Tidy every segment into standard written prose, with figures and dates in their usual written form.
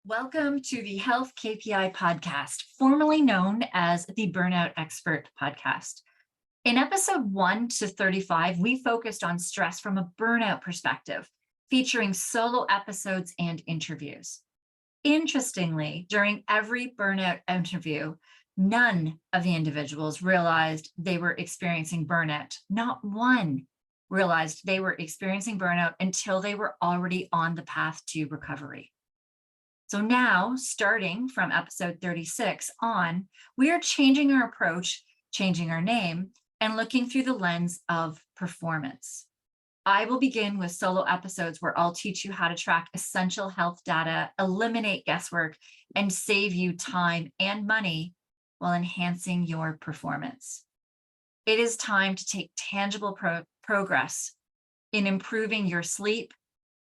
Welcome to the Health KPI podcast, formerly known as the Burnout Expert podcast. In episode 1 to 35, we focused on stress from a burnout perspective, featuring solo episodes and interviews. Interestingly, during every burnout interview, none of the individuals realized they were experiencing burnout. Not one realized they were experiencing burnout until they were already on the path to recovery. So now, starting from episode 36 on, we are changing our approach, changing our name, and looking through the lens of performance. I will begin with solo episodes where I'll teach you how to track essential health data, eliminate guesswork, and save you time and money while enhancing your performance. It is time to take tangible progress in improving your sleep,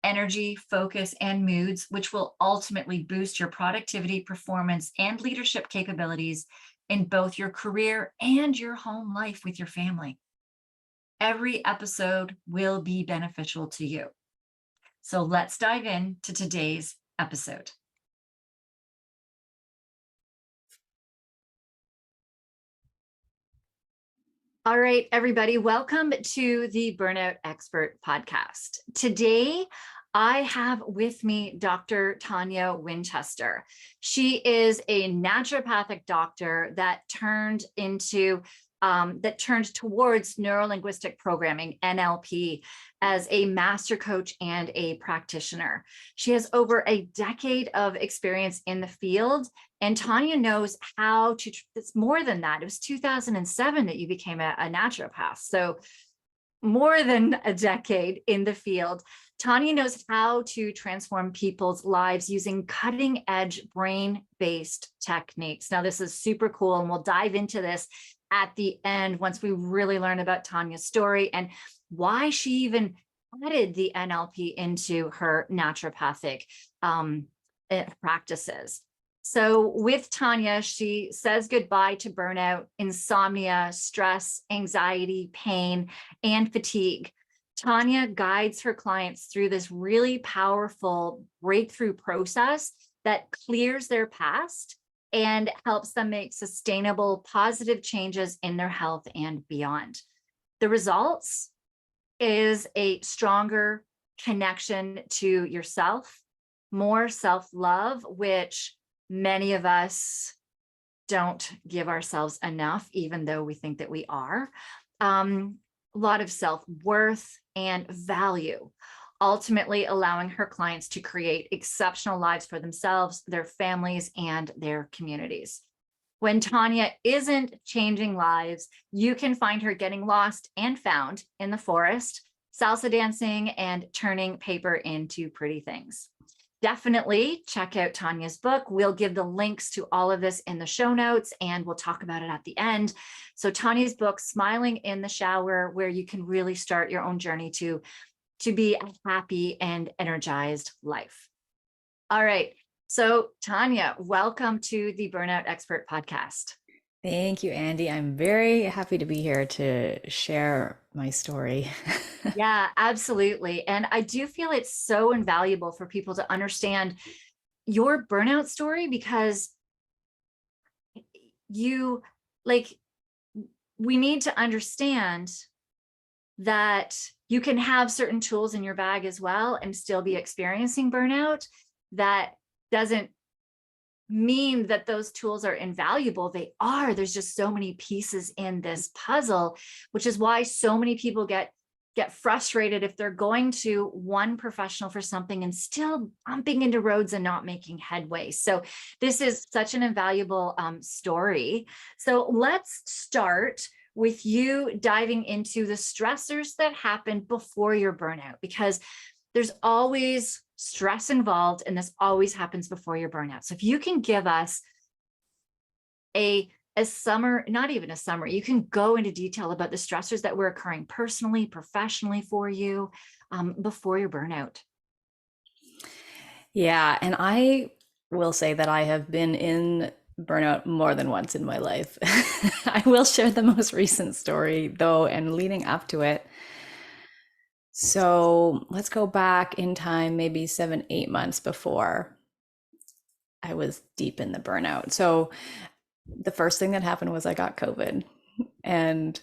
energy, focus, and moods, which will ultimately boost your productivity, performance, and leadership capabilities in both your career and your home life with your family. Every episode will be beneficial to you. So let's dive into today's episode. All right, everybody, welcome to the Burnout Expert podcast. Today, I have with me Dr. Tonia Winchester. She is a naturopathic doctor that turned towards neuro-linguistic programming, NLP, as a master coach and a practitioner. She has over a decade of experience in the field, and Tonia knows how to, it's more than that. It was 2007 that you became a naturopath. So more than a decade in the field. Tonia knows how to transform people's lives using cutting edge brain-based techniques. Now, this is super cool, and we'll dive into this at the end once we really learn about Tonia's story and why she even added the NLP into her naturopathic practices. So with Tonia, she says goodbye to burnout, insomnia, stress, anxiety, pain, and fatigue. Tonia guides her clients through this really powerful breakthrough process that clears their past and helps them make sustainable, positive changes in their health and beyond. The results is a stronger connection to yourself, more self-love, which many of us don't give ourselves enough, even though we think that we are. A lot of self-worth and value, ultimately allowing her clients to create exceptional lives for themselves, their families, and their communities. When Tonia isn't changing lives, you can find her getting lost and found in the forest, salsa dancing, and turning paper into pretty things. Definitely check out Tonia's book. We'll give the links to all of this in the show notes, and we'll talk about it at the end. So Tonia's book, Smiling in the Shower, where you can really start your own journey to be a happy and energized life. All right. So Tonia, welcome to the Burnout Expert podcast. Thank you, Andy. I'm very happy to be here to share my story. Yeah, absolutely. And I do feel it's so invaluable for people to understand your burnout story, because we need to understand that you can have certain tools in your bag as well and still be experiencing burnout. That doesn't mean that those tools are invaluable. They are. There's just so many pieces in this puzzle, which is why so many people get frustrated if they're going to one professional for something and still bumping into roads and not making headway. So this is such an invaluable story. So let's start with you diving into the stressors that happen before your burnout, because there's always stress involved, and this always happens before your burnout. So if you can give us not even a summary, you can go into detail about the stressors that were occurring personally, professionally for you before your burnout. Yeah, and I will say that I have been in burnout more than once in my life. I will share the most recent story though, and leading up to it. So let's go back in time, maybe 7, 8 months before. I was deep in the burnout. So the first thing that happened was I got COVID. And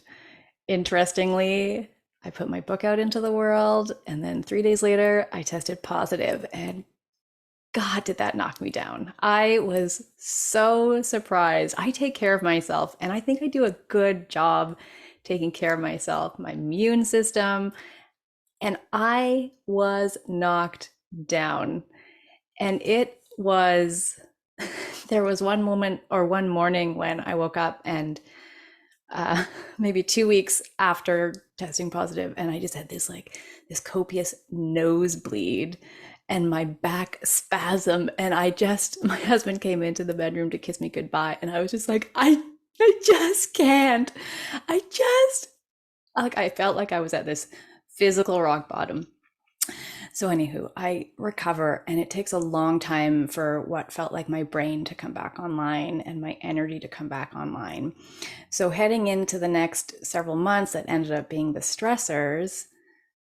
interestingly, I put my book out into the world, and then 3 days later, I tested positive, and God, did that knock me down. I was so surprised. I take care of myself, and I think I do a good job taking care of myself, my immune system, and I was knocked down. And it was, there was one moment or one morning when I woke up and maybe 2 weeks after testing positive, and I just had this copious nosebleed and my back spasm, and my husband came into the bedroom to kiss me goodbye, and I was just like, I just can't. I just I felt like I was at this physical rock bottom. So anywho, I recover, and it takes a long time for what felt like my brain to come back online and my energy to come back online. So heading into the next several months that ended up being the stressors,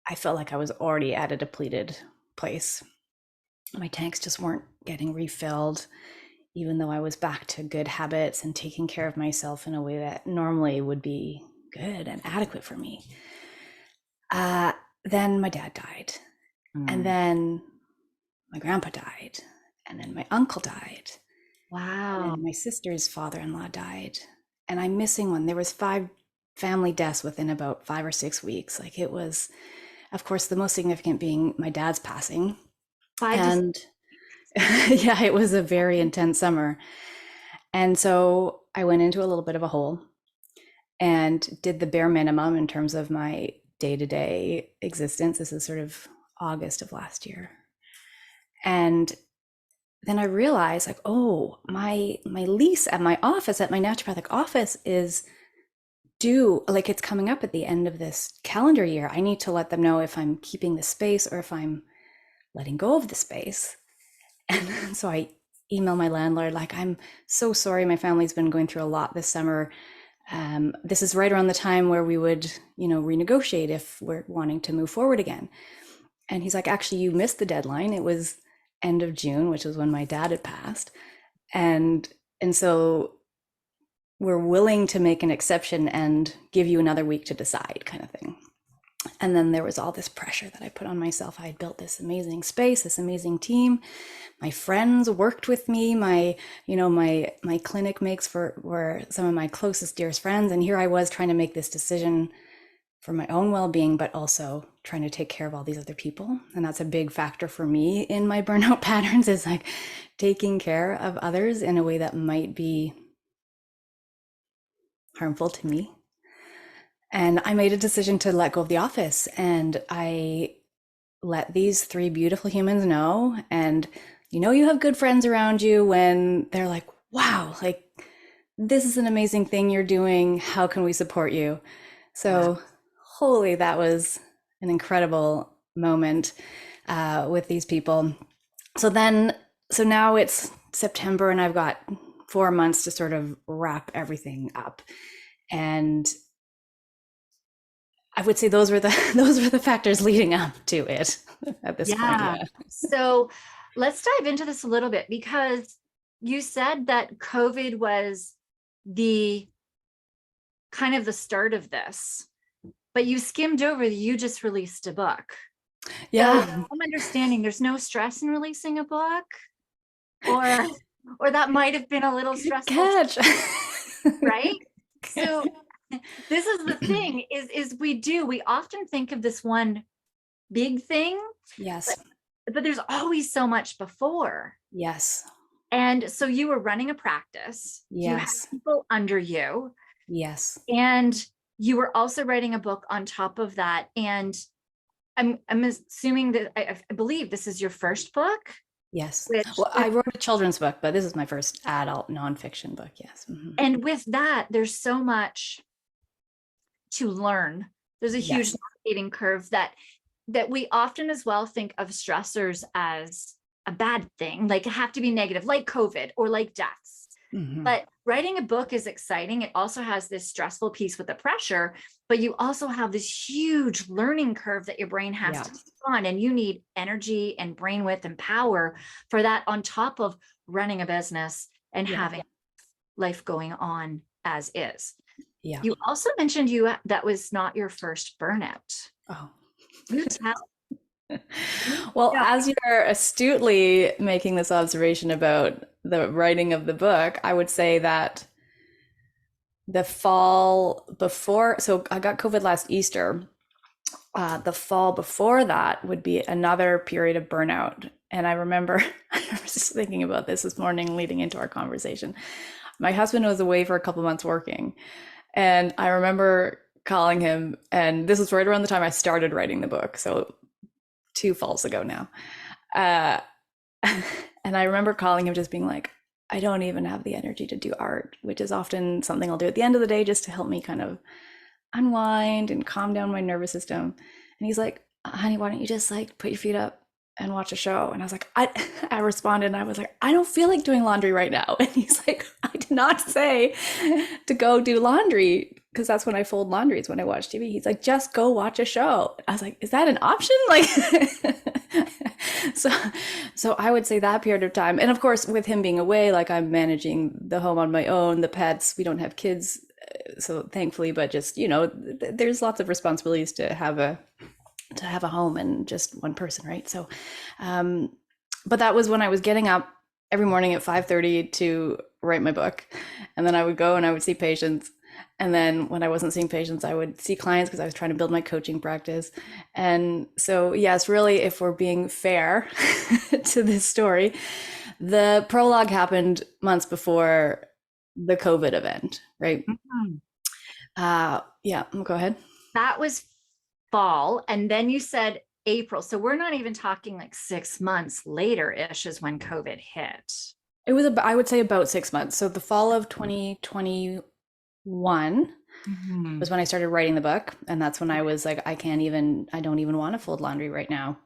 I felt like I was already at a depleted place. My tanks just weren't getting refilled, even though I was back to good habits and taking care of myself in a way that normally would be good and adequate for me. Then my dad died. And then my grandpa died, and then my uncle died. Wow. And then my sister's father-in-law died, and I'm missing one. There was 5 family deaths within about 5 or 6 weeks. Like, it was, of course, the most significant being my dad's passing. And yeah, it was a very intense summer. And so I went into a little bit of a hole and did the bare minimum in terms of my day-to-day existence. This is sort of August of last year. And then I realized, like, oh, my lease at my office, at my naturopathic office, is due, like, it's coming up at the end of this calendar year. I need to let them know if I'm keeping the space or if I'm letting go of the space. And so I email my landlord, like, I'm so sorry, my family's been going through a lot this summer. This is right around the time where we would, renegotiate if we're wanting to move forward again. And he's like, actually, you missed the deadline. It was end of June, which was when my dad had passed. And so we're willing to make an exception and give you another week to decide, kind of thing. And then there was all this pressure that I put on myself. I had built this amazing space, this amazing team. My friends worked with me. My clinic mates were some of my closest, dearest friends. And here I was trying to make this decision for my own well-being, but also trying to take care of all these other people. And that's a big factor for me in my burnout patterns, is like taking care of others in a way that might be harmful to me. And I made a decision to let go of the office, and I let these 3 beautiful humans know. And you have good friends around you when they're like, wow, like, this is an amazing thing you're doing. How can we support you? So holy, that was an incredible moment with these people. So now it's September, and I've got 4 months to sort of wrap everything up. And I would say those were the factors leading up to it at this point. Yeah. So let's dive into this a little bit, because you said that COVID was the kind of the start of this, but you skimmed over that you just released a book. Yeah. So I'm understanding there's no stress in releasing a book, or that might have been a little stressful. Catch. Right? So this is the thing, is we often think of this one big thing. Yes. But there's always so much before. Yes. And so you were running a practice. Yes. You had people under you. Yes. And you were also writing a book on top of that. And I'm assuming that I believe this is your first book. Yes. Well, I wrote a children's book, but this is my first adult nonfiction book. Yes. Mm-hmm. And with that, there's so much to learn. There's a huge navigating curve that we often as well think of stressors as a bad thing, like have to be negative, like COVID or like deaths. Mm-hmm. But writing a book is exciting. It also has this stressful piece with the pressure, but you also have this huge learning curve that your brain has to take on, and you need energy and brain width and power for that, on top of running a business and Yeah. having life going on as is. Yeah. You also mentioned that was not your first burnout. Oh. You tell. Well, Yeah. as you're astutely making this observation about the writing of the book, I would say that the fall before, so I got COVID last Easter. The fall before that would be another period of burnout. And I remember, I was just thinking about this morning leading into our conversation. My husband was away for a couple months working. And I remember calling him, and this was right around the time I started writing the book. So 2 falls ago now. Uh, and I remember calling him just being like, I don't even have the energy to do art, which is often something I'll do at the end of the day just to help me kind of unwind and calm down my nervous system. And he's like, honey, why don't you just like put your feet up and watch a show? And I was like, I responded and I was like, I don't feel like doing laundry right now. And he's like, I did not say to go do laundry, because that's when I fold laundry, is when I watch TV. He's like, just go watch a show. I was like, is that an option? Like, so I would say that period of time. And of course, with him being away, like I'm managing the home on my own, the pets, we don't have kids. So thankfully, but just, there's lots of responsibilities to have a home and just one person, right? So, but that was when I was getting up every morning at 5:30 to write my book. And then I would go and I would see patients. And then when I wasn't seeing patients, I would see clients because I was trying to build my coaching practice. And so, yes, really, if we're being fair to this story, the prologue happened months before the COVID event, right? Yeah, go ahead. That was fall. And then you said April. So we're not even talking like 6 months later-ish is when COVID hit. It was, I would say, about 6 months. So the fall of 2021 was when I started writing the book. And that's when I was like, I don't even want to fold laundry right now.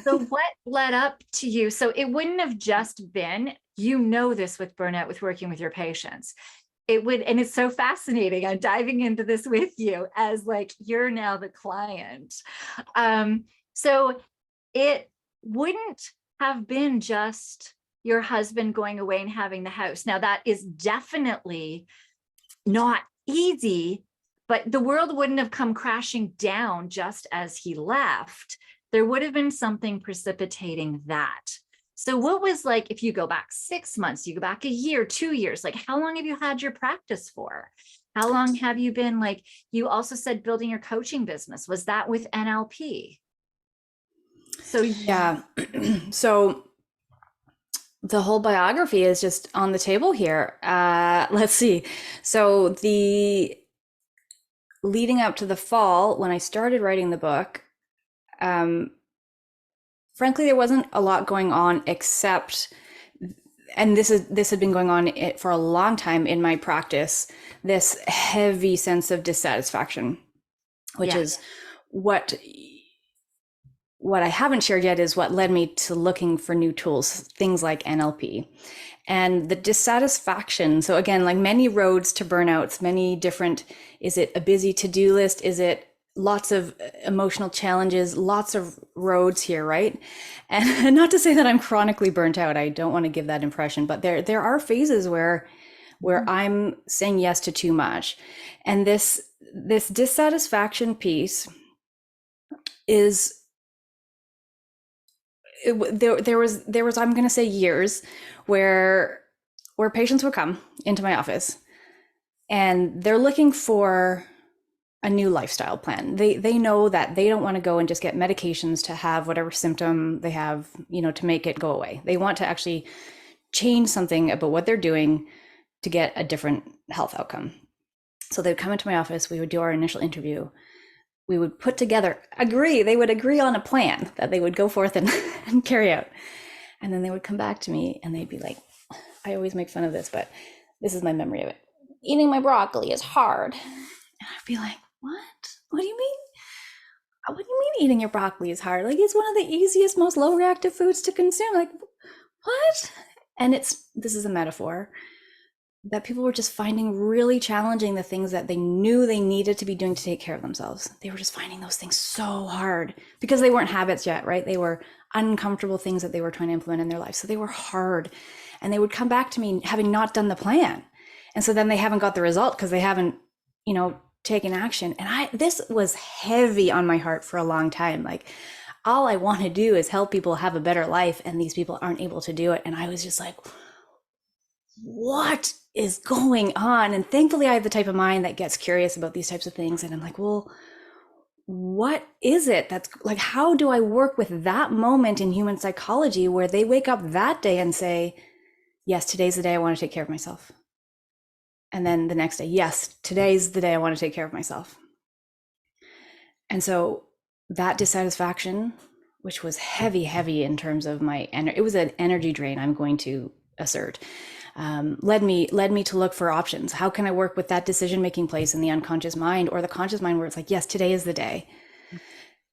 So what led up to you? So it wouldn't have just been, this with burnout, with working with your patients. It would, and it's so fascinating. I'm diving into this with you as like, you're now the client. So it wouldn't have been just your husband going away and having the house. Now that is definitely not easy, but the world wouldn't have come crashing down just as he left. There would have been something precipitating that. So what was like, if you go back 6 months, you go back a year, 2 years, like how long have you had your practice for? How long have you been, like, you also said building your coaching business. Was that with NLP? So yeah. So the whole biography is just on the table here. Let's see. So the leading up to the fall, when I started writing the book, frankly, there wasn't a lot going on except, and this had been going on for a long time in my practice, this heavy sense of dissatisfaction, which is what I haven't shared yet is what led me to looking for new tools, things like NLP. And the dissatisfaction, so again, like many roads to burnouts, many different, is it a busy to-do list? Is it lots of emotional challenges, lots of roads here, right? And not to say that I'm chronically burnt out. I don't want to give that impression, but there are phases where I'm saying yes to too much. And this dissatisfaction piece is, there was I'm going to say years where patients would come into my office and they're looking for a new lifestyle plan. They know that they don't want to go and just get medications to have whatever symptom they have, to make it go away. They want to actually change something about what they're doing to get a different health outcome. So they'd come into my office, we would do our initial interview. We would put together, they would agree on a plan that they would go forth and carry out. And then they would come back to me and they'd be like, I always make fun of this, but this is my memory of it. Eating my broccoli is hard. And I'd be like, what do you mean? What do you mean eating your broccoli is hard? Like, it's one of the easiest, most low reactive foods to consume. Like, what? And this is a metaphor. that people were just finding really challenging the things that they knew they needed to be doing to take care of themselves. They were just finding those things so hard because they weren't habits yet, right? They were uncomfortable things that they were trying to implement in their life. So they were hard. And they would come back to me having not done the plan. And so then they haven't got the result because they haven't, taken action. And this was heavy on my heart for a long time. Like, all I want to do is help people have a better life, and these people aren't able to do it. And I was just like, what is going on? And thankfully, I have the type of mind that gets curious about these types of things. And I'm like, well, what is it that's like, how do I work with that moment in human psychology where they wake up that day and say, yes, today's the day I want to take care of myself. And then the next day, yes, today's the day I want to take care of myself. And so that dissatisfaction, which was heavy in terms of my energy, it was an energy drain, I'm going to assert, led me to look for options. How can I work with that decision-making place in the unconscious mind or the conscious mind where it's like, yes, today is the day.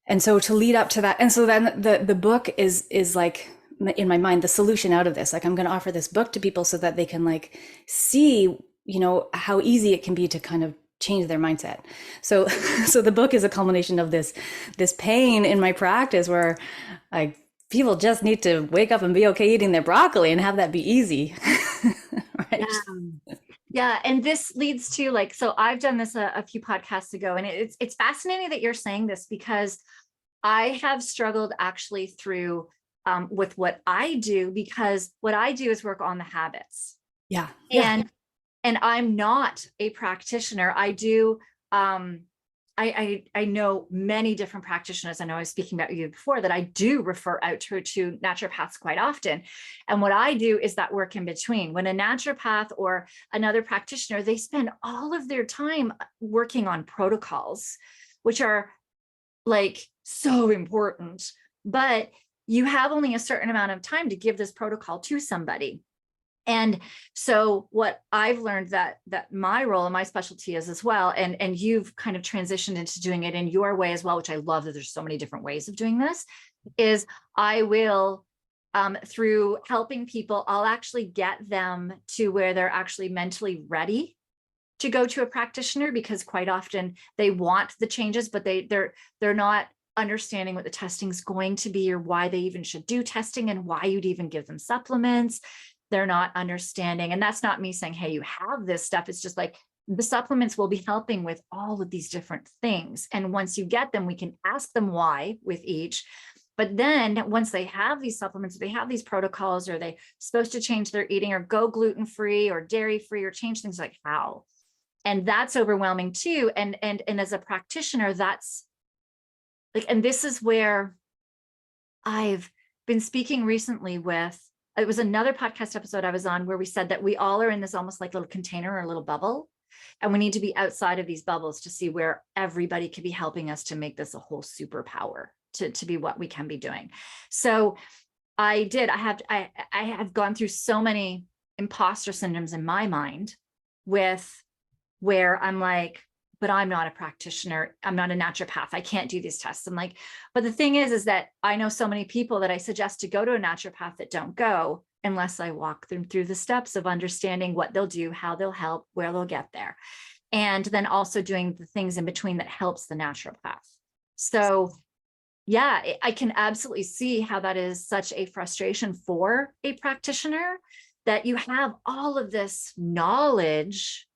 And so to lead up to that. And so then the book is like, in my mind, the solution out of this. Like, I'm going to offer this book to people so that they can like see, how easy it can be to kind of change their mindset. So the book is a culmination of this pain in my practice where like people just need to wake up and be okay eating their broccoli and have that be easy. Right? Yeah. And this leads to like, so I've done this a few podcasts ago, and it's fascinating that you're saying this because I have struggled actually through with what I do, because what I do is work on the habits. Yeah. And I'm not a practitioner. I do, I know many different practitioners. I know I was speaking about you before that I do refer out to naturopaths quite often. And what I do is that work in between. When a naturopath or another practitioner, they spend all of their time working on protocols, which are like so important, but you have only a certain amount of time to give this protocol to somebody. And so what I've learned that my role and my specialty is as well, and you've kind of transitioned into doing it in your way as well, which I love that there's so many different ways of doing this, is I will, through helping people, I'll actually get them to where they're actually mentally ready to go to a practitioner, because quite often they want the changes, but they're not understanding what the testing is going to be or why they even should do testing and why you'd even give them supplements. They're not understanding. And that's not me saying, hey, you have this stuff. It's just like the supplements will be helping with all of these different things. And once you get them, we can ask them why with each. But then once they have these supplements, they have these protocols, or they supposed to change their eating or go gluten-free or dairy-free or change things, like how? And that's overwhelming too. And as a practitioner, that's like, and this is where I've been speaking recently with, it was another podcast episode I was on where we said that we all are in this almost like little container or a little bubble. And we need to be outside of these bubbles to see where everybody could be helping us to make this a whole superpower to be what we can be doing. So I have gone through so many imposter syndromes in my mind with where I'm like, but I'm not a practitioner. I'm not a naturopath. I can't do these tests. I'm like, but the thing is that I know so many people that I suggest to go to a naturopath that don't go unless I walk them through the steps of understanding what they'll do, how they'll help, where they'll get there. And then also doing the things in between that helps the naturopath. So yeah, I can absolutely see how that is such a frustration for a practitioner, that you have all of this knowledge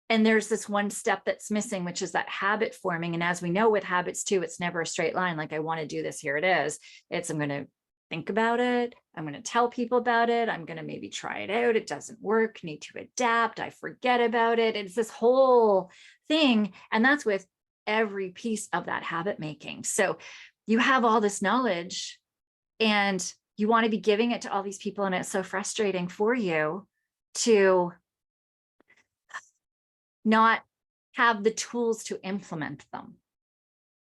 and there's this one step that's missing, which is that habit forming. And as we know with habits too, it's never a straight line. Like, I want to do this, here it is. I'm going to think about it. I'm going to tell people about it. I'm going to maybe try it out. It doesn't work. Need to adapt. I forget about it. It's this whole thing. And that's with every piece of that habit making. So you have all this knowledge and you want to be giving it to all these people. And it's so frustrating for you to not have the tools to implement them.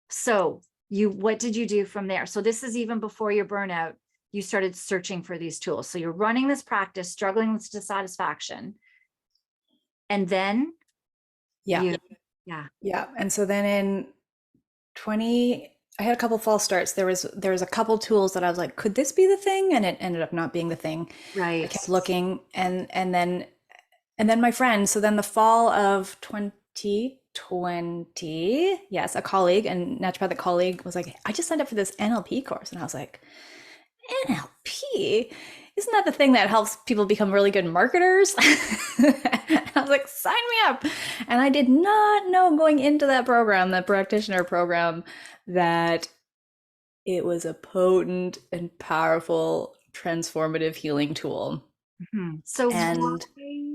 So what did you do from there? So this is even before your burnout, you started searching for these tools. So you're running this practice, struggling with dissatisfaction. And then yeah. And so then in I had a couple false starts. There was a couple tools that I was like, could this be the thing? And it ended up not being the thing. Right. I kept looking, and then And then my friend, so then the fall of 2020, yes, a colleague, and naturopathic colleague was like, I just signed up for this NLP course. And I was like, NLP? Isn't that the thing that helps people become really good marketers? I was like, sign me up. And I did not know going into that program, that practitioner program, that it was a potent and powerful transformative healing tool. So And why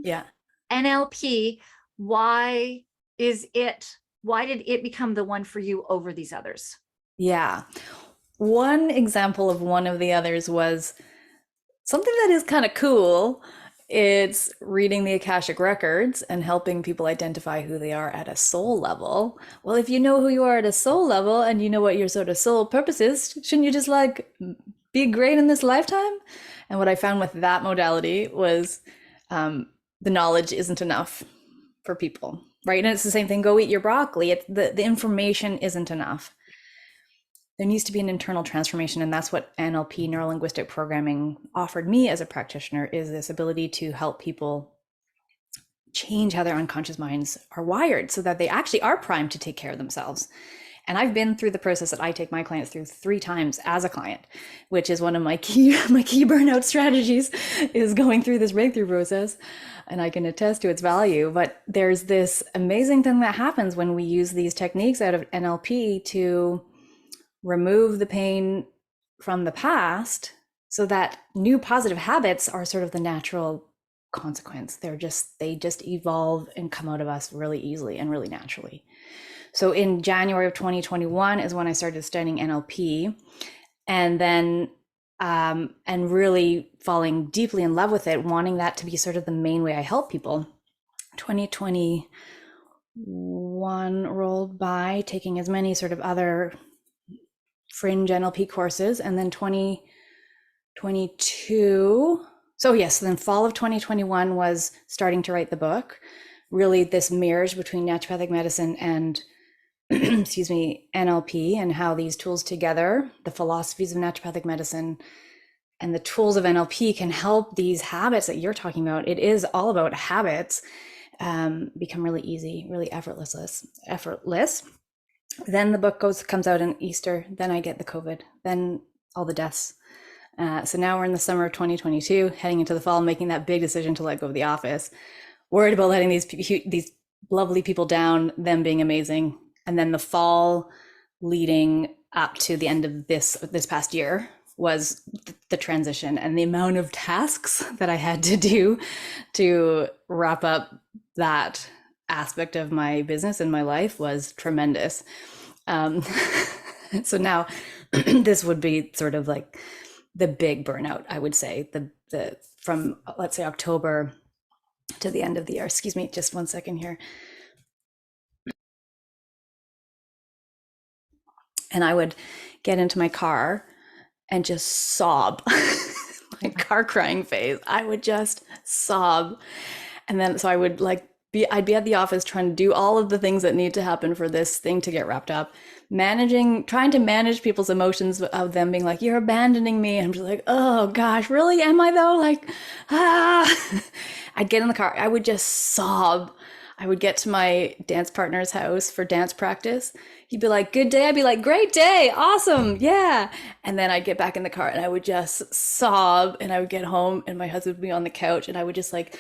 yeah. NLP, why did it become the one for you over these others? Yeah. One example of one of the others was something that is kind of cool. It's reading the Akashic records and helping people identify who they are at a soul level. Well, if you know who you are at a soul level and you know what your sort of soul purpose is, shouldn't you just like be great in this lifetime? And what I found with that modality was the knowledge isn't enough for people, right? And it's the same thing. Go eat your broccoli. The information isn't enough. There needs to be an internal transformation, and that's what NLP, neuro linguistic programming, offered me as a practitioner, is this ability to help people change how their unconscious minds are wired so that they actually are primed to take care of themselves. And I've been through the process that I take my clients through 3 times as a client, which is one of my key burnout strategies, is going through this breakthrough process. And I can attest to its value. But there's this amazing thing that happens when we use these techniques out of NLP to remove the pain from the past so that new positive habits are sort of the natural consequence. They just evolve and come out of us really easily and really naturally. So in January of 2021 is when I started studying NLP, and then and really falling deeply in love with it, wanting that to be sort of the main way I help people. 2021 rolled by, taking as many sort of other fringe NLP courses, and then 2022. So yes, then fall of 2021 was starting to write the book. Really this marriage between naturopathic medicine and excuse me, NLP, and how these tools together, the philosophies of naturopathic medicine and the tools of NLP, can help these habits that you're talking about. It is all about habits, become really easy, really effortless. Then the book comes out in Easter. Then I get the COVID. Then all the deaths. So now we're in the summer of 2022, heading into the fall, making that big decision to let go of the office. Worried about letting these lovely people down, them being amazing, and then the fall leading up to the end of this past year was the transition, and the amount of tasks that I had to do to wrap up that aspect of my business and my life was tremendous. So now this would be sort of like the big burnout, I would say, the from, let's say, October to the end of the year. Excuse me, just one second here. And I would get into my car and just sob. My car crying phase. I would just sob. And then so I would I'd be at the office trying to do all of the things that need to happen for this thing to get wrapped up, trying to manage people's emotions of them being like, you're abandoning me. And I'm just like, oh gosh, really? Am I though? Like, I'd get in the car. I would just sob. I would get to my dance partner's house for dance practice. He'd be like, good day. I'd be like, great day. Awesome. Yeah. And then I'd get back in the car and I would just sob, and I would get home and my husband would be on the couch and I would just like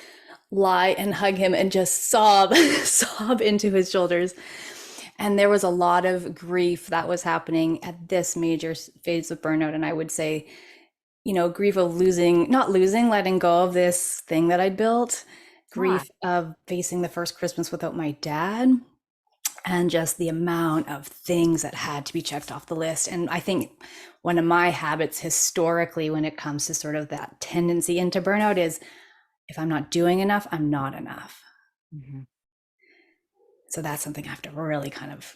lie and hug him and just sob, sob into his shoulders. And there was a lot of grief that was happening at this major phase of burnout. And I would say, grief of letting go of this thing that I'd built, grief of facing the first Christmas without my dad, and just the amount of things that had to be checked off the list. And I think one of my habits historically when it comes to sort of that tendency into burnout is, if I'm not doing enough, I'm not enough. Mm-hmm. So that's something I have to really kind of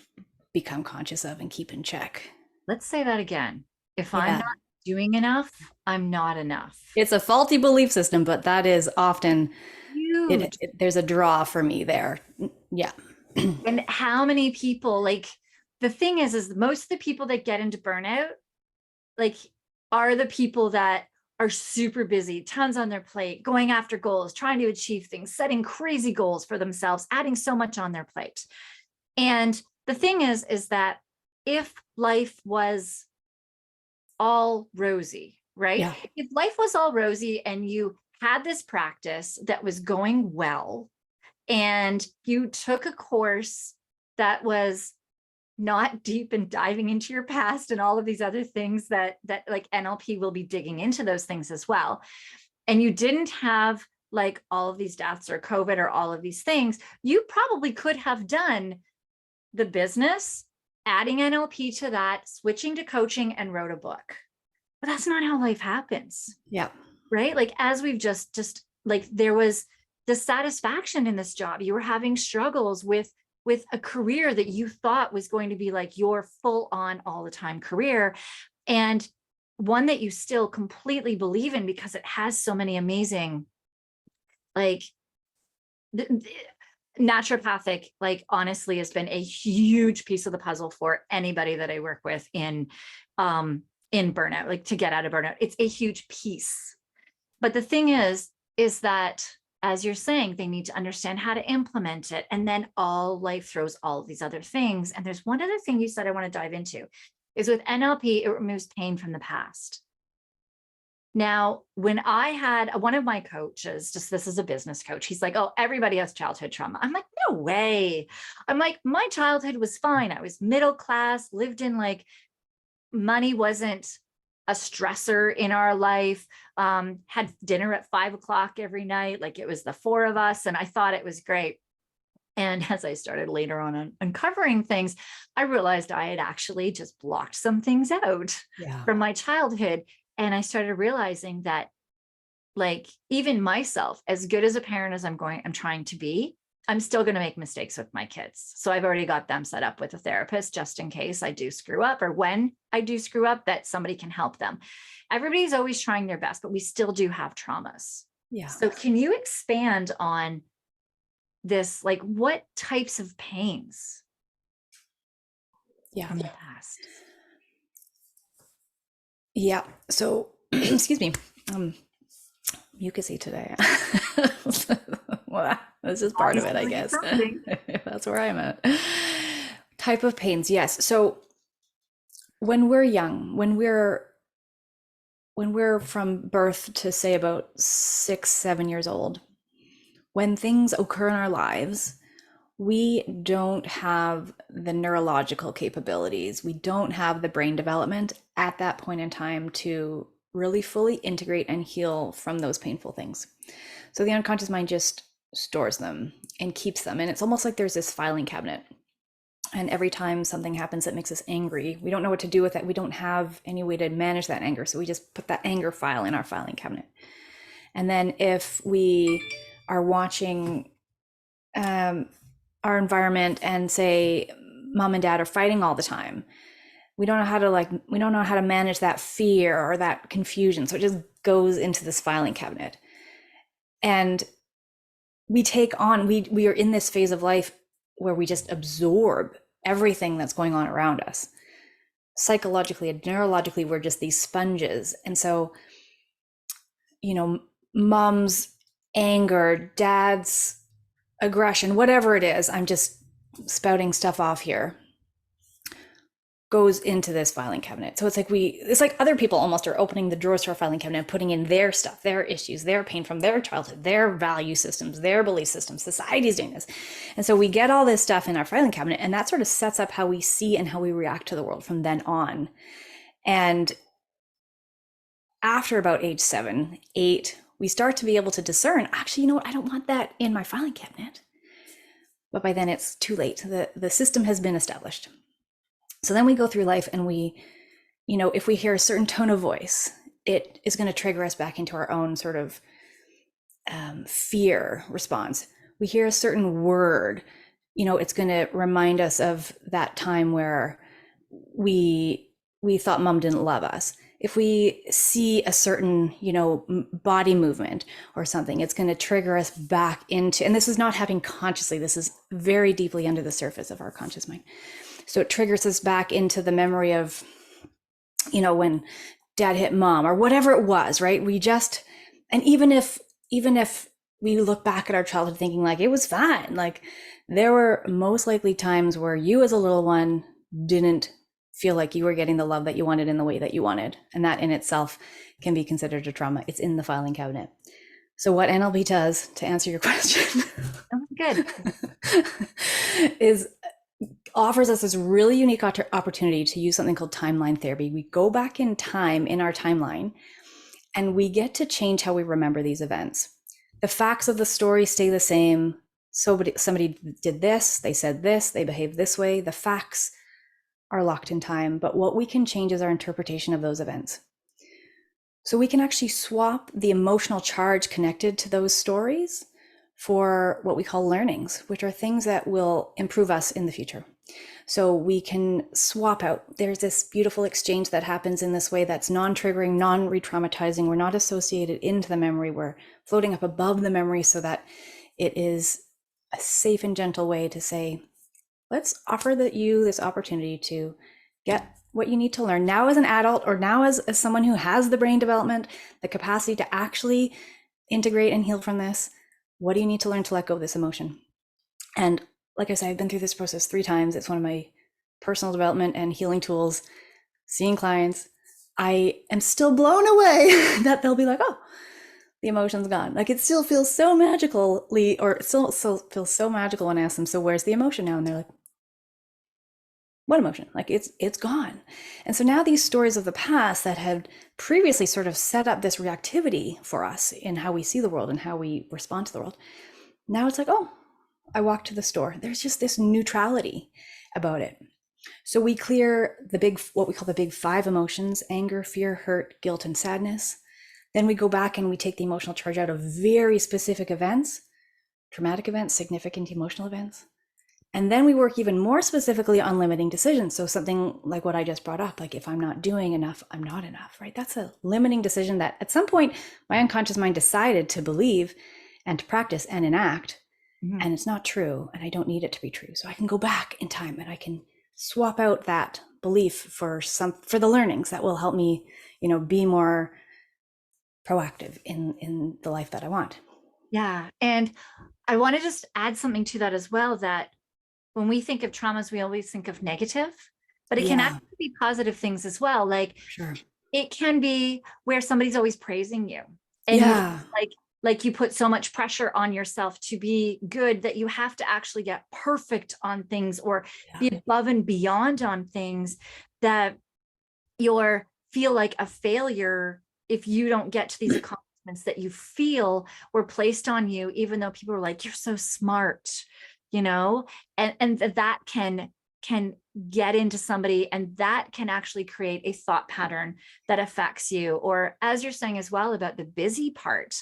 become conscious of and keep in check. Let's say that again. If I'm not doing enough, I'm not enough. It's a faulty belief system, but that is often huge. There's a draw for me there. Yeah. And how many people, the thing is most of the people that get into burnout, are the people that are super busy, tons on their plate, going after goals, trying to achieve things, setting crazy goals for themselves, adding so much on their plate. And the thing is that if life was all rosy, right? Yeah. If life was all rosy and you had this practice that was going well, and you took a course that was not deep and diving into your past and all of these other things that like NLP will be digging into those things as well, and you didn't have like all of these deaths or COVID or all of these things, you probably could have done the business, adding NLP to that, switching to coaching, and wrote a book. But that's not how life happens. Yeah. Right? Like, as we've just like, there was dissatisfaction in this job. You were having struggles with a career that you thought was going to be like your full on all the time career, and one that you still completely believe in because it has so many amazing, like, naturopathic, like, honestly has been a huge piece of the puzzle for anybody that I work with in burnout, like to get out of burnout. It's a huge piece. But the thing is that, as you're saying, they need to understand how to implement it. And then all life throws all of these other things. And there's one other thing you said I want to dive into is with NLP, it removes pain from the past. Now, when I had one of my coaches, just this is a business coach, he's like, oh, everybody has childhood trauma. I'm like, no way. I'm like, my childhood was fine. I was middle class, lived in, like, money wasn't a stressor in our life, had dinner at 5 o'clock every night. Like, it was the four of us. And I thought it was great. And as I started later on uncovering things, I realized I had actually just blocked some things out from my childhood. And I started realizing that, like, even myself, as good as a parent as I'm trying to be, I'm still going to make mistakes with my kids. So I've already got them set up with a therapist just in case I do screw up, or when I do screw up, that somebody can help them. Everybody's always trying their best, but we still do have traumas. Yeah. So can you expand on this? Like, what types of pains from the past? Yeah. So, excuse me. Mucusy today. Well, this is part of it, I guess. That's where I'm at. Type of pains, yes. So when we're young, when we're from birth to, say, about 6, 7 years old, when things occur in our lives, we don't have the neurological capabilities. We don't have the brain development at that point in time to really fully integrate and heal from those painful things. So the unconscious mind just stores them and keeps them. And it's almost like there's this filing cabinet. And every time something happens that makes us angry, we don't know what to do with it. We don't have any way to manage that anger. So we just put that anger file in our filing cabinet. And then if we are watching our environment and, say, mom and dad are fighting all the time, we don't know how to manage that fear or that confusion. So it just goes into this filing cabinet. And we take on, we are in this phase of life where we just absorb everything that's going on around us. Psychologically and neurologically, we're just these sponges. And so, mom's anger, dad's aggression, whatever it is, I'm just spouting stuff off here, goes into this filing cabinet. So it's like other people almost are opening the drawers to our filing cabinet and putting in their stuff, their issues, their pain from their childhood, their value systems, their belief systems. Society's doing this. And so we get all this stuff in our filing cabinet, and that sort of sets up how we see and how we react to the world from then on. And after about age 7, 8, we start to be able to discern, actually, I don't want that in my filing cabinet. But by then it's too late. The system has been established. So then we go through life and we, if we hear a certain tone of voice, it is going to trigger us back into our own sort of fear response. We hear a certain word, it's going to remind us of that time where we thought mom didn't love us. If we see a certain, body movement or something, it's going to trigger us back into, and this is not happening consciously. This is very deeply under the surface of our conscious mind. So it triggers us back into the memory of, when dad hit mom or whatever it was, right? And even if we look back at our childhood thinking like it was fine, like there were most likely times where you as a little one didn't feel like you were getting the love that you wanted in the way that you wanted. And that in itself can be considered a trauma. It's in the filing cabinet. So what NLP does, to answer your question, Oh, good. is offers us this really unique opportunity to use something called timeline therapy. We go back in time in our timeline and we get to change how we remember these events. The facts of the story stay the same. Somebody did this, they said this, they behaved this way. The facts are locked in time, but what we can change is our interpretation of those events. So we can actually swap the emotional charge connected to those stories for what we call learnings, which are things that will improve us in the future. So we can swap out. There's this beautiful exchange that happens in this way that's non-triggering, non-re-traumatizing. We're not associated into the memory. We're floating up above the memory so that it is a safe and gentle way to say, let's offer you this opportunity to get what you need to learn now as an adult, or now as someone who has the brain development, the capacity to actually integrate and heal from this. What do you need to learn to let go of this emotion? And like I said, I've been through this process 3 times. It's one of my personal development and healing tools. Seeing clients, I am still blown away that they'll be like, oh, the emotion's gone. Like it still feels so magically, or it still feels so magical when I ask them, so where's the emotion now? And they're like, what emotion? Like it's gone. And so now these stories of the past that had previously sort of set up this reactivity for us in how we see the world and how we respond to the world. Now it's like, oh, I walked to the store. There's just this neutrality about it. So we clear what we call the big 5 emotions: anger, fear, hurt, guilt, and sadness. Then we go back and we take the emotional charge out of very specific events, traumatic events, significant emotional events. And then we work even more specifically on limiting decisions. So something like what I just brought up, like if I'm not doing enough, I'm not enough, right? That's a limiting decision that at some point my unconscious mind decided to believe and to practice and enact. Mm-hmm. And it's not true, and I don't need it to be true. So I can go back in time and I can swap out that belief for the learnings that will help me, be more proactive in the life that I want. Yeah. And I want to just add something to that as well, that when we think of traumas, we always think of negative, but it can actually be positive things as well. Like it can be where somebody's always praising you, and like you put so much pressure on yourself to be good that you have to actually get perfect on things or be above and beyond on things, that you'll feel like a failure if you don't get to these accomplishments that you feel were placed on you, even though people are like, you're so smart, and that can get into somebody, and that can actually create a thought pattern that affects you. Or as you're saying as well about the busy part,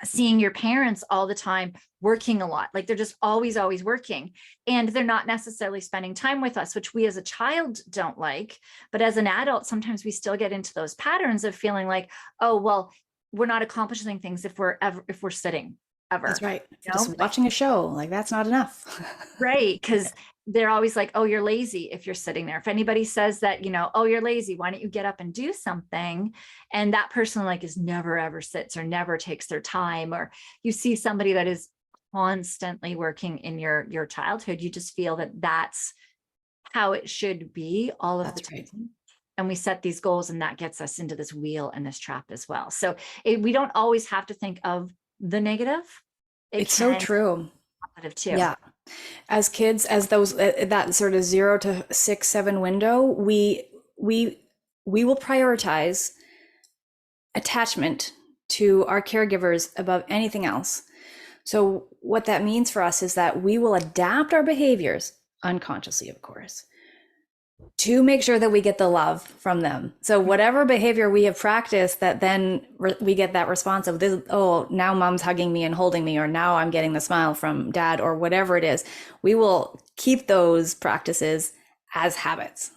seeing your parents all the time working a lot, like they're just always working, and they're not necessarily spending time with us, which we as a child don't like. But as an adult, sometimes we still get into those patterns of feeling like, oh, well, we're not accomplishing things if we're sitting ever. That's right. Just watching a show, like that's not enough. Right. Because they're always like, oh, you're lazy if you're sitting there. If anybody says that, oh, you're lazy, why don't you get up and do something? And that person like is never ever sits or never takes their time. Or you see somebody that is constantly working in your childhood, you just feel that that's how it should be all of the time. Right. And we set these goals, and that gets us into this wheel and this trap as well. So we don't always have to think of the negative. It's so true. Positive too. Yeah. As kids, as those, that sort of 0 to 6, 7 window, we will prioritize attachment to our caregivers above anything else. So what that means for us is that we will adapt our behaviors, unconsciously, of course, to make sure that we get the love from them. So whatever behavior we have practiced, that then we get that response of this, oh, now mom's hugging me and holding me, or now I'm getting the smile from dad, or whatever it is, we will keep those practices as habits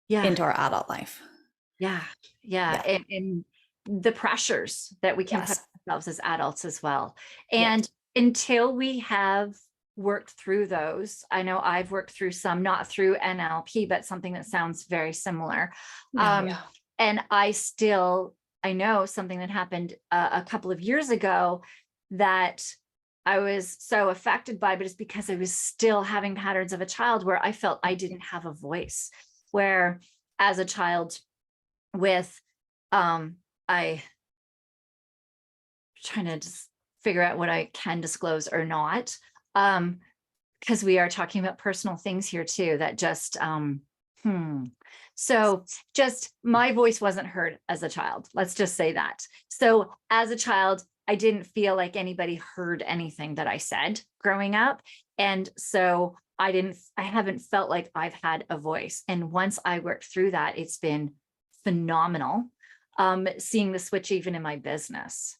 into our adult life. Yeah. And the pressures that we can put ourselves as adults as well. And until we have worked through those. I know I've worked through some, not through NLP, but something that sounds very similar. Yeah. And I know something that happened a couple of years ago that I was so affected by, but it's because I was still having patterns of a child where I felt I didn't have a voice, where as a child with, I trying to just figure out what I can disclose or not. Because we are talking about personal things here too, that just, so just my voice wasn't heard as a child. Let's just say that. So as a child, I didn't feel like anybody heard anything that I said growing up. And so I haven't felt like I've had a voice. And once I worked through that, it's been phenomenal. Seeing the switch even in my business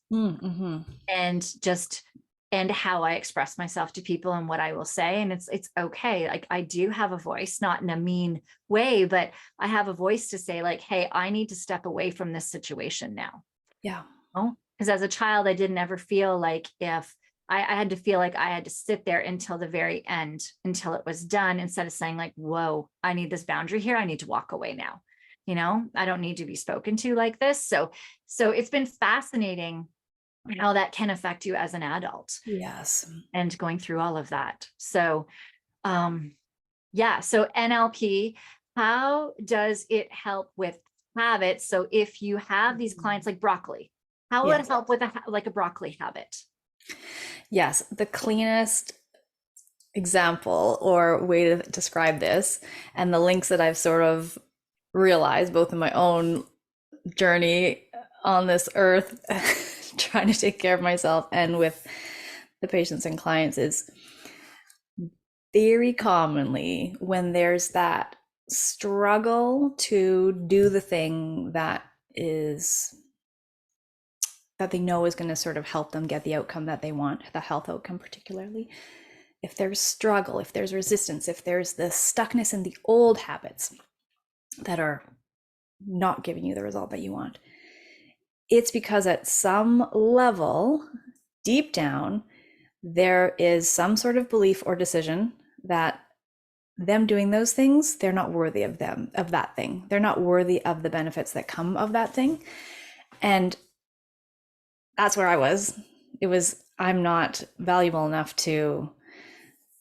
and how I express myself to people and what I will say. And it's okay. Like I do have a voice, not in a mean way, but I have a voice to say like, hey, I need to step away from this situation now. Yeah. Because as a child, I didn't ever feel like if I had to feel like I had to sit there until the very end, until it was done, instead of saying like, whoa, I need this boundary here. I need to walk away now. I don't need to be spoken to like this. So it's been fascinating how that can affect you as an adult. Yes. And going through all of that. So, yeah. So NLP, how does it help with habits? So if you have these clients like broccoli, how would it help with a broccoli habit? Yes. The cleanest example or way to describe this, and the links that I've sort of realized both in my own journey on this earth, trying to take care of myself and with the patients and clients, is very commonly when there's that struggle to do the thing that they know is going to sort of help them get the outcome that they want, the health outcome particularly. If there's struggle, if there's resistance, if there's the stuckness in the old habits that are not giving you the result that you want, it's because at some level, deep down, there is some sort of belief or decision that them doing those things, they're not worthy of that thing. They're not worthy of the benefits that come of that thing. And that's where I was. It was, I'm not valuable enough to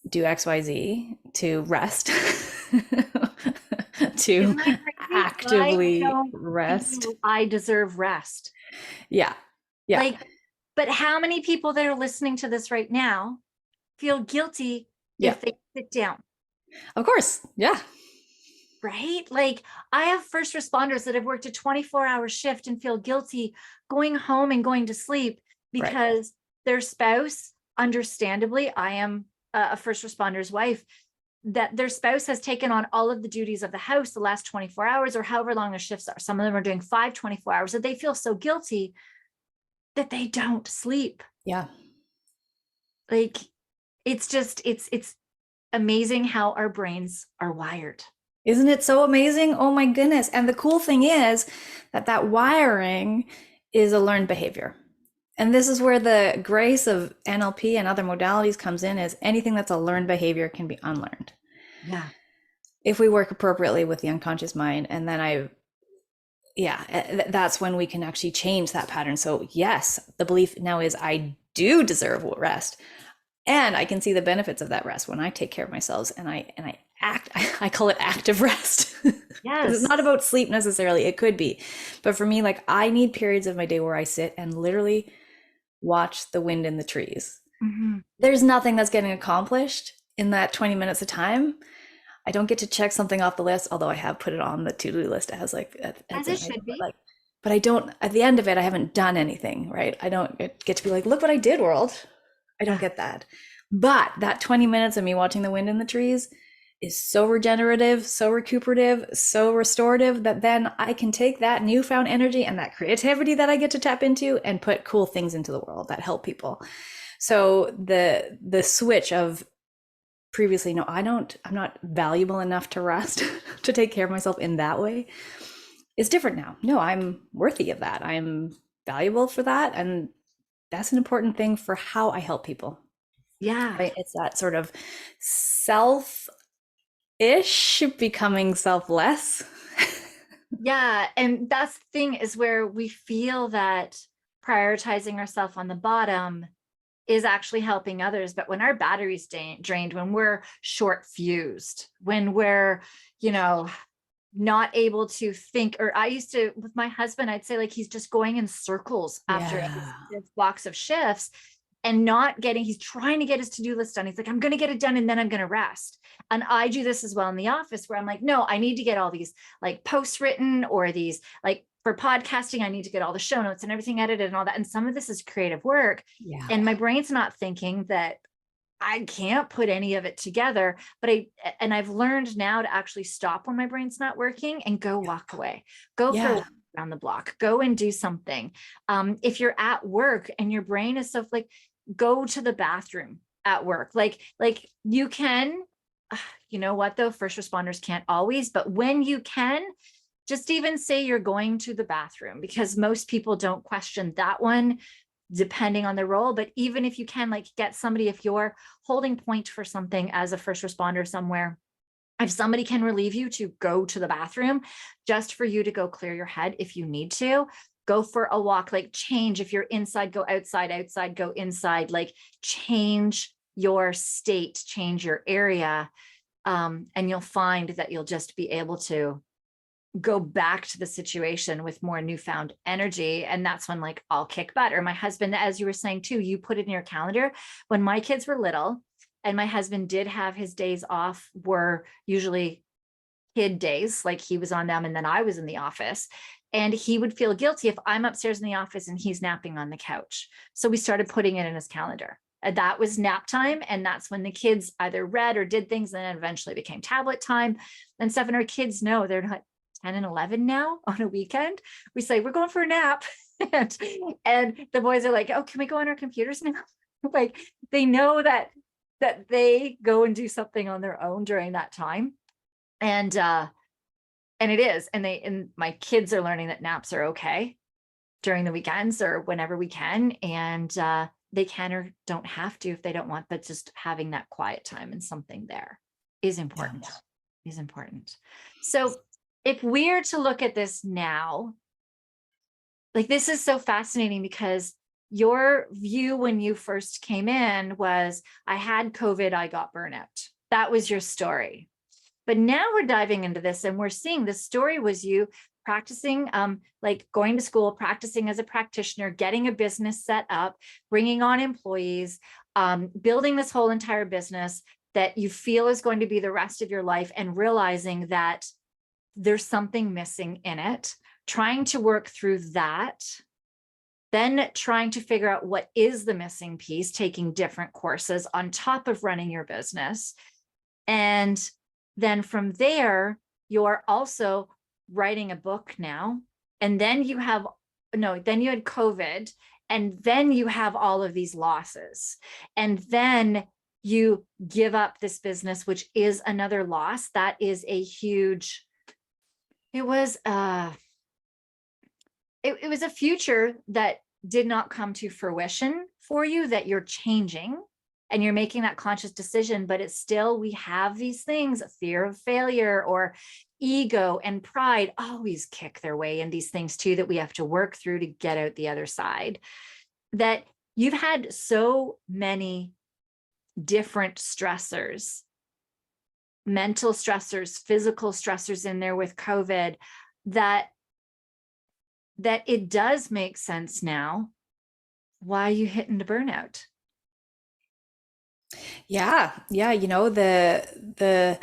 do XYZ, to rest, to actively rest. I deserve rest. Yeah. But how many people that are listening to this right now feel guilty if they sit down? Of course. Yeah. Right? Like I have first responders that have worked a 24-hour shift and feel guilty going home and going to sleep because their spouse, understandably, I am a first responder's wife, that their spouse has taken on all of the duties of the house the last 24 hours or however long the shifts are. Some of them are doing 24 hours, that they feel so guilty that they don't sleep. Yeah. Like it's amazing how our brains are wired. Isn't it so amazing? Oh my goodness. And the cool thing is that wiring is a learned behavior. And this is where the grace of NLP and other modalities comes in, is anything that's a learned behavior can be unlearned. Yeah. If we work appropriately with the unconscious mind. And then that's when we can actually change that pattern. So yes, the belief now is I do deserve rest. And I can see the benefits of that rest when I take care of myself and I act. I call it active rest. Yes. It's not about sleep necessarily. It could be. But for me, like I need periods of my day where I sit and literally watch the wind in the trees. Mm-hmm. There's nothing that's getting accomplished in that 20 minutes of time. I don't get to check something off the list, although I have put it on the to-do list as like as it should be. But I don't, at the end of it, I haven't done anything, right? I don't get to be like, look what I did, world. I don't get that. But that 20 minutes of me watching the wind in the trees is so regenerative, so recuperative, so restorative, that then I can take that newfound energy and that creativity that I get to tap into and put cool things into the world that help people. So the switch of previously, no, I'm not valuable enough to rest, to take care of myself in that way, is different now. No, I'm worthy of that. I'm valuable for that. And that's an important thing for how I help people. Yeah. right? It's that sort of self-ish becoming selfless. Yeah. And that's the thing, is where we feel that prioritizing ourselves on the bottom is actually helping others. But when our battery's drained, when we're short fused, when we're, you know, not able to think, or I used to, with my husband, I'd say like he's just going in circles after Yeah. his blocks of shifts and not getting, he's trying to get his to-do list done. He's like, I'm going to get it done and then I'm going to rest. And I do this as well in the office, where I'm like, no, I need to get all these like posts written, or these like for podcasting, I need to get all the show notes and everything edited and all that. And some of this is creative work. Yeah. And my brain's not thinking that I can't put any of it together, but I've learned now to actually stop when my brain's not working and go walk away, go for a Yeah. walk around the block, go and do something. If you're at work and your brain is so like, go to the bathroom at work. Like you can, you know what though, first responders can't always, but when you can, just even say you're going to the bathroom, because most people don't question that one depending on the role. But even if you can, like, get somebody, if you're holding point for something as a first responder somewhere, if somebody can relieve you to go to the bathroom just for you to go clear your head, if you need to go for a walk, like change, if you're inside, go outside, outside, go inside, like change your state, change your area. And you'll find that you'll just be able to go back to the situation with more newfound energy. And that's when like I'll kick butt. Or my husband, as you were saying too, you put it in your calendar. When my kids were little and my husband did have his days off, were usually kid days, like he was on them and then I was in the office, and he would feel guilty if I'm upstairs in the office and he's napping on the couch. So we started putting it in his calendar. That was nap time. And that's when the kids either read or did things. And then eventually became tablet time and stuff. And our kids know, they're not 10 and 11 now on a weekend. We say, we're going for a nap. and the boys are like, oh, can we go on our computers now? Like they know that they go and do something on their own during that time. And it is, and my kids are learning that naps are okay during the weekends or whenever we can. And they can or don't have to if they don't want, but just having that quiet time and something there is important, is important. So if we're to look at this now, like this is so fascinating, because your view when you first came in was, I had COVID, I got burnout. That was your story. But now we're diving into this and we're seeing the story was you practicing, like going to school, practicing as a practitioner, getting a business set up, bringing on employees, building this whole entire business that you feel is going to be the rest of your life, and realizing that there's something missing in it, trying to work through that, then trying to figure out what is the missing piece, taking different courses on top of running your business. And then from there, you're also writing a book now. And then you had COVID, and then you have all of these losses. And then you give up this business, which is another loss. That is a huge, it was a future that did not come to fruition for you, that you're changing. And you're making that conscious decision, but it's still, we have these things, fear of failure or ego and pride always kick their way in these things too, that we have to work through to get out the other side. That you've had so many different stressors, mental stressors, physical stressors in there with COVID, that it does make sense now why you hit into burnout. Yeah, yeah, the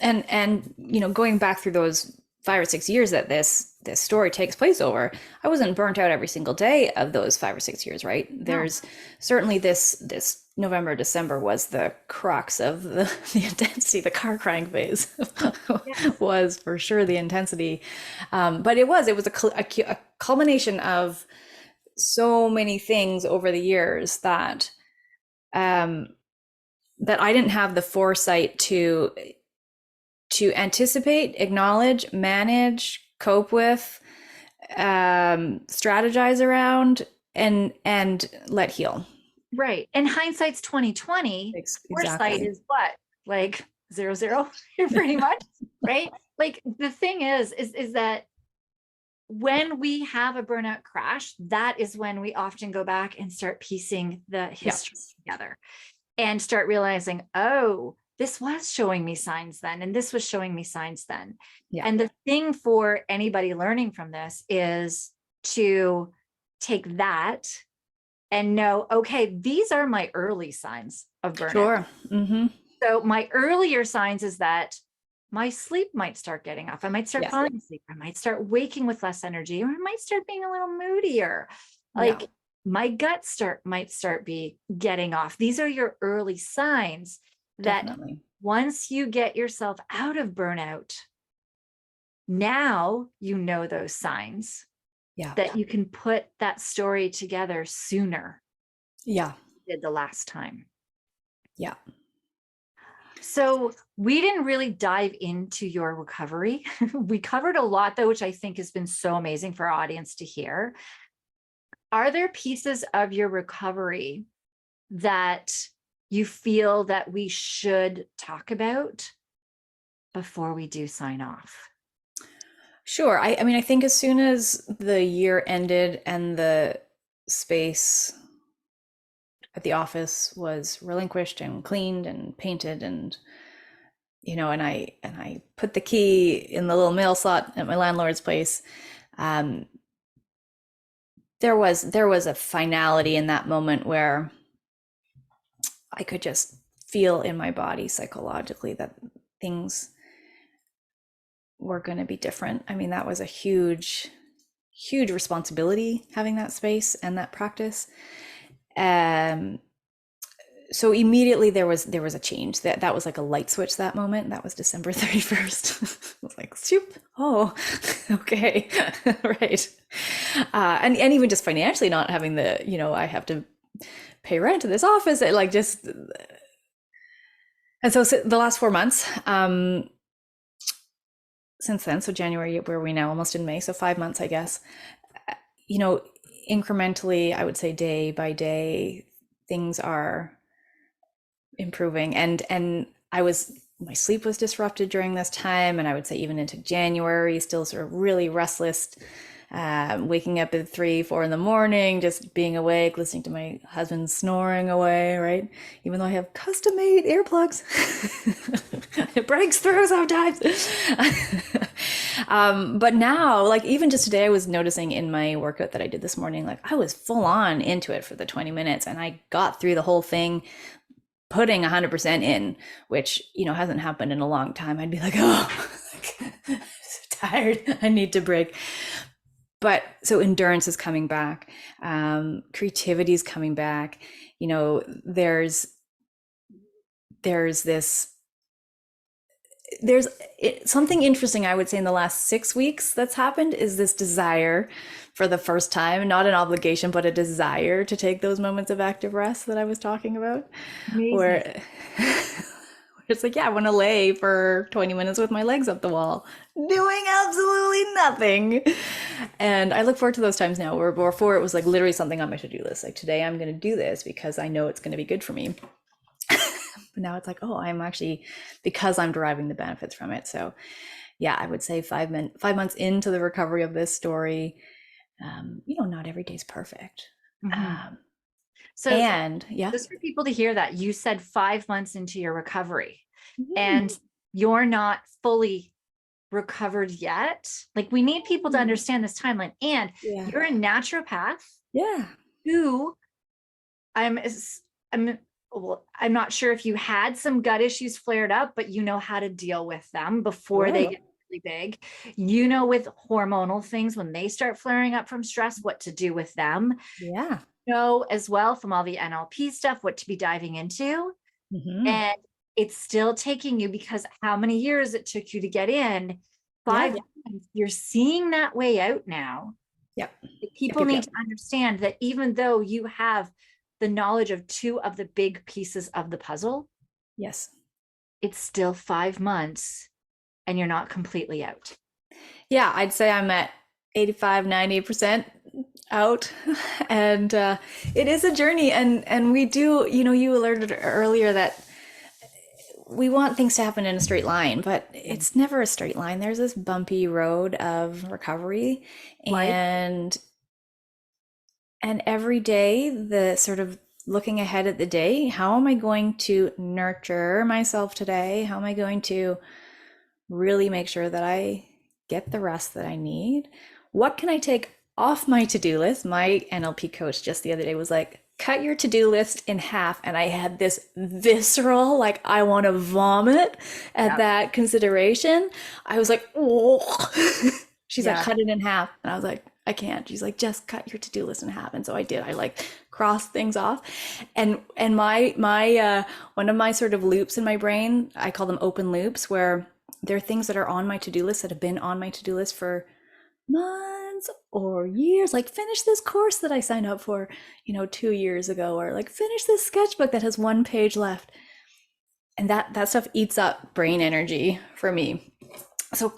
and going back through those 5 or 6 years that this story takes place over, I wasn't burnt out every single day of those 5 or 6 years, right? There's certainly this November, December was the crux of the intensity. The car crying phase was for sure the intensity, but it was a culmination of so many things over the years that that I didn't have the foresight to anticipate, acknowledge, manage, cope with, strategize around, and let heal. Right. And hindsight's 2020. Foresight Exactly. is what? Like 0, 0, pretty much, right? Like the thing is that when we have a burnout crash, that is when we often go back and start piecing the Yeah. history together and start realizing, oh, this was showing me signs then, and this was showing me signs then. Yeah. And the thing for anybody learning from this is to take that and know, okay, these are my early signs of burnout. Sure. Mm-hmm. So my earlier signs is that my sleep might start getting off. I might start Yes. falling asleep. I might start waking with less energy, or I might start being a little moodier. Like Yeah. my gut might start be getting off. These are your early signs that Definitely. once you get yourself out of burnout, now you know those signs Yeah. that you can put that story together sooner Yeah. than you did the last time. Yeah. So we didn't really dive into your recovery. We covered a lot though, which I think has been so amazing for our audience to hear. Are there pieces of your recovery that you feel that we should talk about before we do sign off? Sure. I mean, I think as soon as the year ended and the space at the office was relinquished and cleaned and painted and and I put the key in the little mail slot at my landlord's place, um, there was a finality in that moment where I could just feel in my body psychologically that things were going to be different. I mean, that was a huge responsibility, having that space and that practice. Um, so immediately there was a change. That was like a light switch that moment. That was December 31st. I was like, shoop. Oh, okay. Right. And even just financially not having I have to pay rent to this office. It like just, and so the last 4 months, since then, so January, where are we now? Almost in May. So 5 months, I guess, incrementally, I would say day by day, things are improving. And my sleep was disrupted during this time, and I would say even into January, still sort of really restless, waking up at 3, 4 in the morning, just being awake, listening to my husband snoring away, right? Even though I have custom made earplugs, it breaks through sometimes. But now, like even just today, I was noticing in my workout that I did this morning, like I was full on into it for the 20 minutes and I got through the whole thing, putting 100% in, which, hasn't happened in a long time. I'd be like, oh, I'm so tired. I need to break. But so endurance is coming back. Creativity is coming back. There's something interesting, I would say, in the last 6 weeks that's happened is this desire for the first time, not an obligation, but a desire to take those moments of active rest that I was talking about. Amazing. Where it's like, yeah, I want to lay for 20 minutes with my legs up the wall, doing absolutely nothing. And I look forward to those times now, where before it was like literally something on my to-do list. Like today I'm going to do this because I know it's going to be good for me. But now it's like, oh, I'm actually, because I'm deriving the benefits from it. So yeah, I would say 5 months into the recovery of this story, not every day's perfect. Mm-hmm. Yeah. Just for people to hear that, you said 5 months into your recovery, Mm-hmm. and you're not fully recovered yet. Like we need people to understand this timeline. And you're a naturopath. Yeah. Who I'm not sure if you had some gut issues flared up, but you know how to deal with them before they get really big. With hormonal things, when they start flaring up from stress, what to do with them. Yeah. As well from all the NLP stuff, what to be diving into. Mm-hmm. And it's still taking you, because how many years it took you to get in? 5 months. You're seeing that way out now. Yep. People need to understand that even though you have the knowledge of 2 of the big pieces of the puzzle, yes, it's still 5 months and you're not completely out. Yeah, I'd say I'm at 85, 90% out. And it is a journey. And we do, you alerted earlier that we want things to happen in a straight line, but it's never a straight line. There's this bumpy road of recovery. Life. And every day, the sort of looking ahead at the day, how am I going to nurture myself today? How am I going to really make sure that I get the rest that I need? What can I take off my to-do list? My NLP coach just the other day was like, cut your to-do list in half. And I had this visceral, like, I want to vomit at that consideration. I was like, oh. She's like, cut it in half. And I was like, I can't. She's like, just cut your to-do list in half. And so I did. I like crossed things off. And my one of my sort of loops in my brain, I call them open loops, where there are things that are on my to-do list that have been on my to-do list for months or years, like finish this course that I signed up for, 2 years ago, or like finish this sketchbook that has 1 page left. And that stuff eats up brain energy for me. So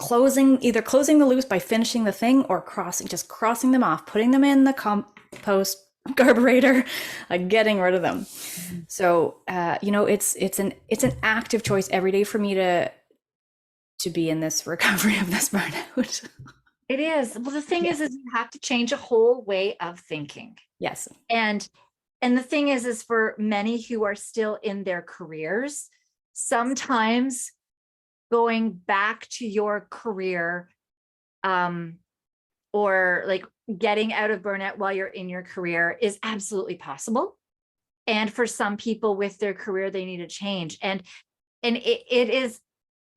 either closing the loops by finishing the thing, or crossing them off, putting them in the compost carburetor, getting rid of them. So it's an active choice every day for me to be in this recovery of this burnout. It is. Well, the thing is you have to change a whole way of thinking. Yes. And the thing is for many who are still in their careers, sometimes going back to your career, or like getting out of burnout while you're in your career is absolutely possible. And for some people with their career, they need a change. And it is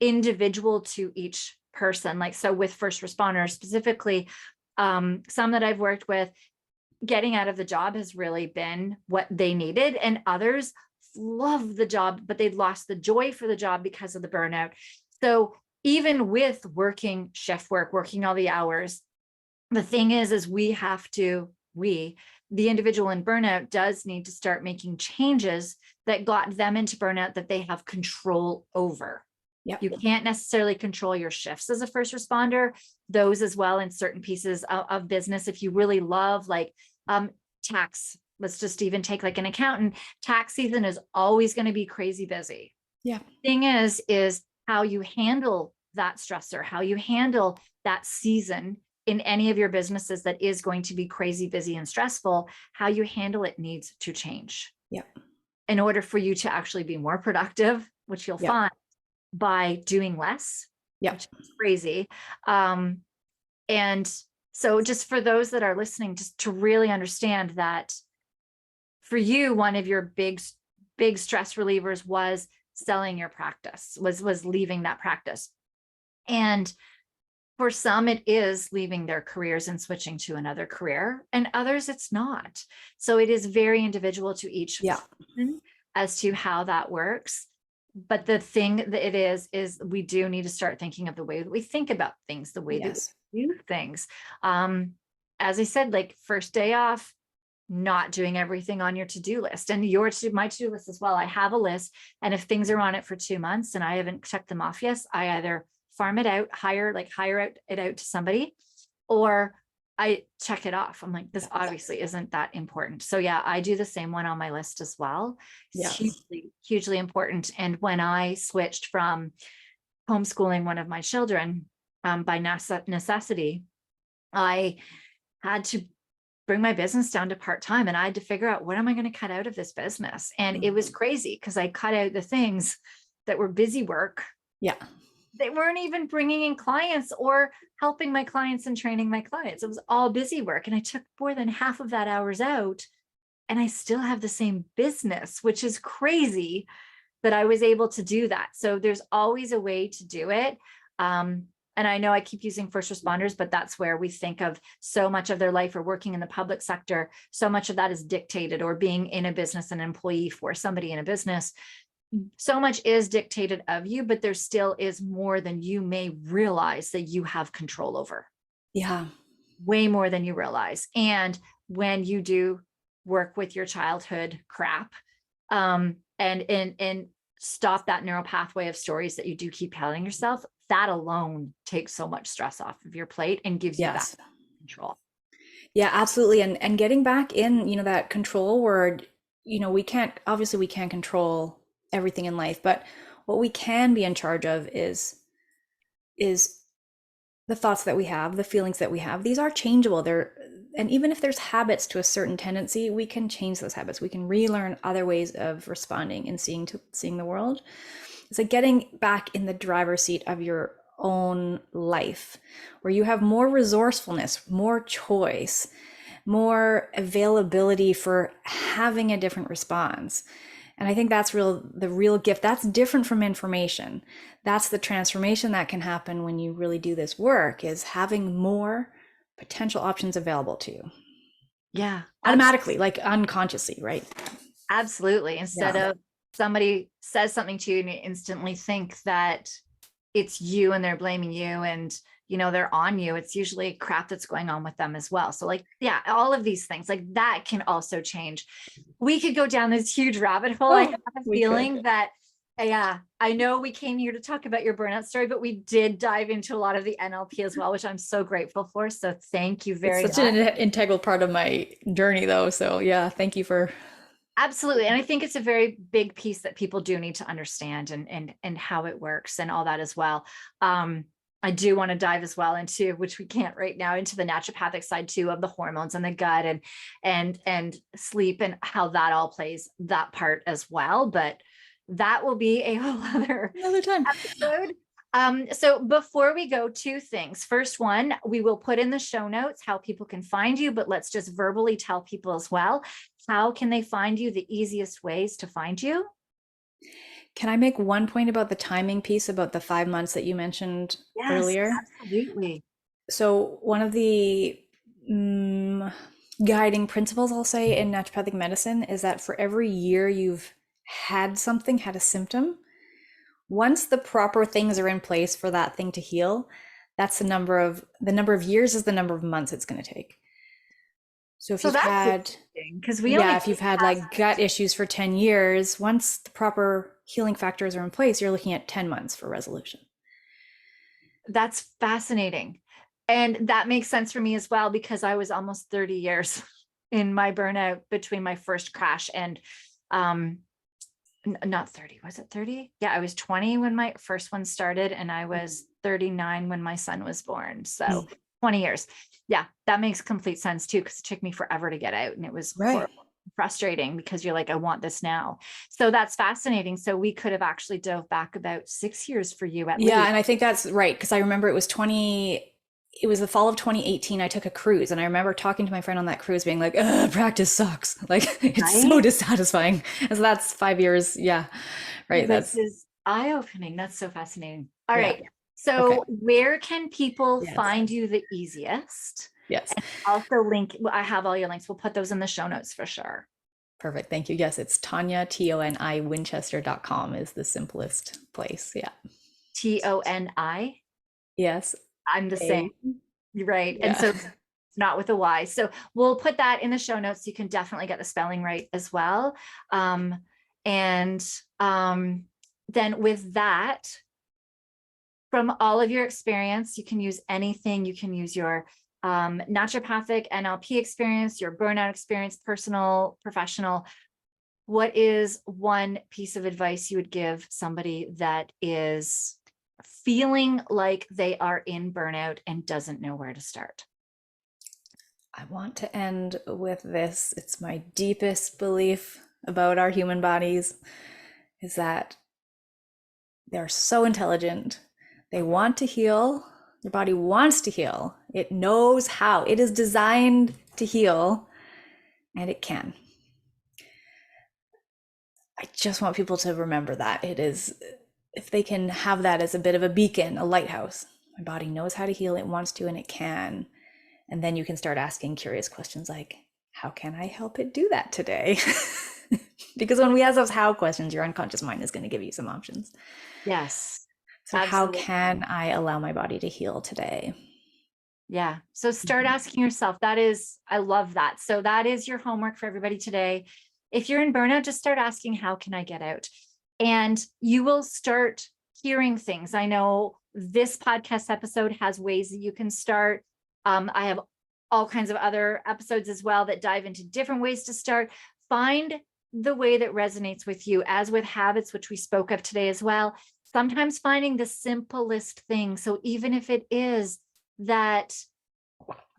individual to each person. Like, so with first responders specifically, some that I've worked with, getting out of the job has really been what they needed. And others love the job, but they'd lost the joy for the job because of the burnout. So even with working shift work, working all the hours, the thing is the individual in burnout does need to start making changes that got them into burnout that they have control over. Yep. You can't necessarily control your shifts as a first responder, those as well in certain pieces of business. If you really love like tax, let's just even take like an accountant, tax season is always going to be crazy busy. Yeah. Thing is how you handle that stressor, how you handle that season in any of your businesses that is going to be crazy busy and stressful, how you handle it needs to change. Yeah. In order for you to actually be more productive, which you'll find by doing less, which is crazy. And so just for those that are listening, just to really understand that for you, one of your big stress relievers was selling your practice, was leaving that practice. And for some, it is leaving their careers and switching to another career, and others it's not. So it is very individual to each person as to how that works. But the thing that it is we do need to start thinking of the way that we think about things, the way that we do things. As I said, like first day off, not doing everything on your to-do list, and my to-do list as well. I have a list, and if things are on it for 2 months and I haven't checked them off yet, I either farm it out, hire it out to somebody, or I check it off. I'm like, this obviously isn't that important. So yeah, I do the same one on my list as well. It's hugely, hugely important. And when I switched from homeschooling one of my children by necessity, I had to bring my business down to part-time, and I had to figure out, what am I going to cut out of this business? And it was crazy because I cut out the things that were busy work. Yeah. They weren't even bringing in clients or helping my clients and training my clients. It was all busy work. And I took more than half of that hours out, and I still have the same business, which is crazy that I was able to do that. So there's always a way to do it. And I know I keep using first responders, but that's where we think of so much of their life, or working in the public sector. So much of that is dictated, or being in a business, an employee for somebody in a business. So much is dictated of you, but there still is more than you may realize that you have control over. Yeah. Way more than you realize. And when you do work with your childhood crap, and stop that neural pathway of stories that you do keep telling yourself, that alone takes so much stress off of your plate and gives you that control. Yeah, absolutely. And getting back in, that control word, obviously we can't control everything in life, but what we can be in charge of is the thoughts that we have, the feelings that we have. These are changeable. And even if there's habits to a certain tendency, we can change those habits. We can relearn other ways of responding and seeing the world. It's like getting back in the driver's seat of your own life, where you have more resourcefulness, more choice, more availability for having a different response. And I think that's the real gift. That's different from information. That's the transformation that can happen when you really do this work, is having more potential options available to you. Yeah. Automatically, like unconsciously, right? Absolutely. Instead of somebody says something to you and you instantly think that it's you and they're blaming you and they're on you, it's usually crap that's going on with them as well. So like, yeah, all of these things like that can also change. We could go down this huge rabbit hole. I have a feeling that, yeah, I know we came here to talk about your burnout story, but we did dive into a lot of the NLP as well, which I'm so grateful for. So thank you very much. It's such an integral part of my journey though. So yeah, thank you for. Absolutely. And I think it's a very big piece that people do need to understand and how it works and all that as well. I do want to dive as well into, which we can't right now, into the naturopathic side too, of the hormones and the gut and sleep and how that all plays that part as well. But that will be a whole other Another time episode. So before we go, two things. First one, we will put in the show notes how people can find you, but let's just verbally tell people as well. How can they find you? The easiest ways to find you? Can I make one point about the timing piece, about the 5 months that you mentioned earlier? Absolutely. So one of the guiding principles, I'll say, in naturopathic medicine is that for every year you've had a symptom, once the proper things are in place for that thing to heal, that's the number of years is the number of months it's going to take. So if you've had, because if you've had like gut issues for 10 years, once the proper healing factors are in place, you're looking at 10 months for resolution. That's fascinating. And that makes sense for me as well, because I was almost 30 years in my burnout between my first crash and, not 30, was it 30? Yeah, I was 20 when my first one started and I was 39 when my son was born. So 20 years. Yeah, that makes complete sense too, because it took me forever to get out and it was horrible, frustrating, because you're like, I want this now. So that's fascinating. So we could have actually dove back about 6 years for you at least. Yeah, and I think that's right, because I remember it was the fall of 2018. I took a cruise and I remember talking to my friend on that cruise being like, practice sucks. Like it's so dissatisfying. And so that's 5 years. Yeah. Right. This is eye-opening. That's so fascinating. All right. So where can people find you the easiest? Yes. And also I have all your links. We'll put those in the show notes for sure. Perfect. Thank you. Yes. It's Tonia, Toni, Winchester.com is the simplest place. Yeah. Toni? Yes. I'm the same. Right. Yeah. And so it's not with a Y. So we'll put that in the show notes. So you can definitely get the spelling right as well. Then with that, from all of your experience, you can use anything. You can use your naturopathic NLP experience, your burnout experience, personal, professional. What is one piece of advice you would give somebody that is feeling like they are in burnout and doesn't know where to start? I want to end with this. It's my deepest belief about our human bodies, is that they're so intelligent. They want to heal. Your body wants to heal. It knows how. It is designed to heal, and it can. I just want people to remember that. It is, if they can have that as a bit of a beacon, a lighthouse. My body knows how to heal, it wants to, and it can. And then you can start asking curious questions like, how can I help it do that today? Because when we ask those how questions, your unconscious mind is going to give you some options. Yes. So absolutely. How can I allow my body to heal today? Yeah. So start asking yourself. I love that. So that is your homework for everybody today. If you're in burnout, just start asking, how can I get out? And you will start hearing things. I know this podcast episode has ways that you can start. I have all kinds of other episodes as well that dive into different ways to start. Find the way that resonates with you, as with habits, which we spoke of today as well. Sometimes finding the simplest thing. So even if it is that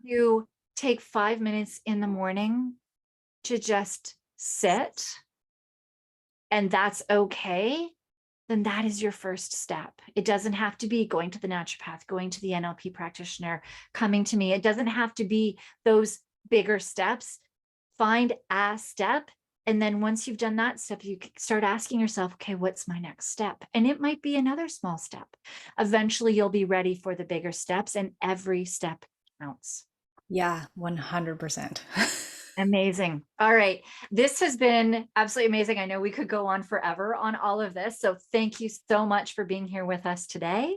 you take 5 minutes in the morning to just sit, and that's okay, then that is your first step. It doesn't have to be going to the naturopath, going to the NLP practitioner, coming to me. It doesn't have to be those bigger steps. Find a step. And then once you've done that step, you start asking yourself, okay, what's my next step? And it might be another small step. Eventually, you'll be ready for the bigger steps, and every step counts. Yeah, 100%. Amazing. All right. This has been absolutely amazing. I know we could go on forever on all of this. So thank you so much for being here with us today.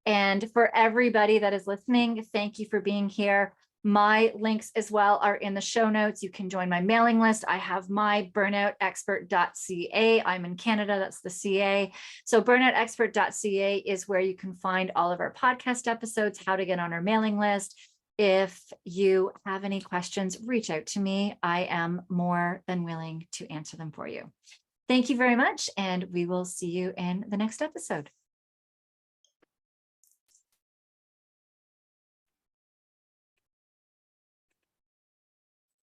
And for everybody that is listening, thank you for being here. My links as well are in the show notes. You can join my mailing list. I have my burnoutexpert.ca. I'm in Canada. That's the CA. So burnoutexpert.ca is where you can find all of our podcast episodes, how to get on our mailing list. If you have any questions, reach out to me. I am more than willing to answer them for you. Thank you very much, and we will see you in the next episode.